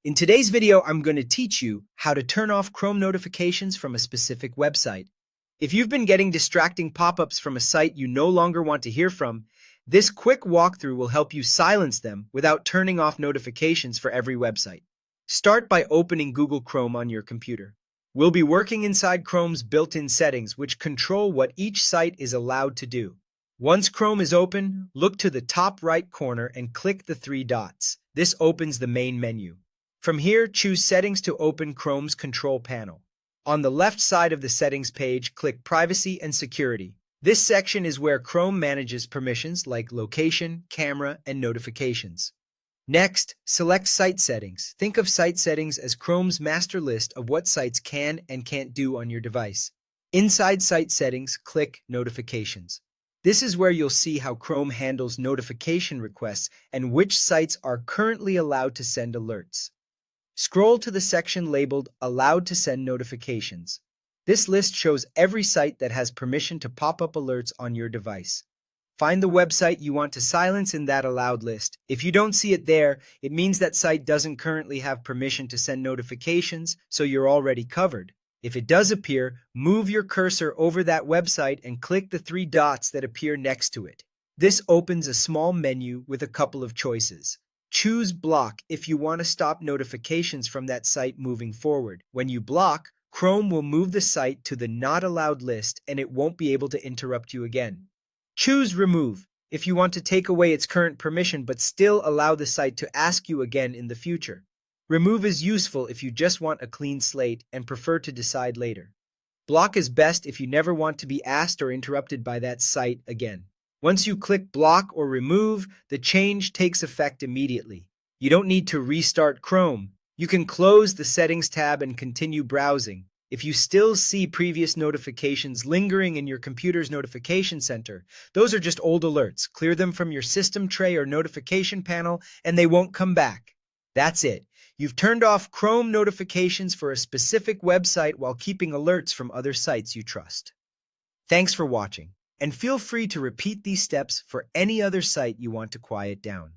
In today's video, I'm going to teach you how to turn off Chrome notifications from a specific website. If you've been getting distracting pop-ups from a site you no longer want to hear from, this quick walkthrough will help you silence them without turning off notifications for every website. Start by opening Google Chrome on your computer. We'll be working inside Chrome's built-in settings, which control what each site is allowed to do. Once Chrome is open, look to the top right corner and click the three dots. This opens the main menu. From here, choose Settings to open Chrome's control panel. On the left side of the settings page, click Privacy and Security. This section is where Chrome manages permissions like location, camera, and notifications. Next, select Site Settings. Think of Site Settings as Chrome's master list of what sites can and can't do on your device. Inside Site Settings, click Notifications. This is where you'll see how Chrome handles notification requests and which sites are currently allowed to send alerts. Scroll to the section labeled Allowed to Send Notifications. This list shows every site that has permission to pop up alerts on your device. Find the website you want to silence in that allowed list. If you don't see it there, it means that site doesn't currently have permission to send notifications, so you're already covered. If it does appear, move your cursor over that website and click the three dots that appear next to it. This opens a small menu with a couple of choices. Choose Block if you want to stop notifications from that site moving forward. When you block, Chrome will move the site to the Not Allowed list and it won't be able to interrupt you again. Choose Remove if you want to take away its current permission but still allow the site to ask you again in the future. Remove is useful if you just want a clean slate and prefer to decide later. Block is best if you never want to be asked or interrupted by that site again. Once you click Block or Remove, the change takes effect immediately. You don't need to restart Chrome. You can close the Settings tab and continue browsing. If you still see previous notifications lingering in your computer's notification center, those are just old alerts. Clear them from your system tray or notification panel and they won't come back. That's it. You've turned off Chrome notifications for a specific website while keeping alerts from other sites you trust. Thanks for watching, and feel free to repeat these steps for any other site you want to quiet down.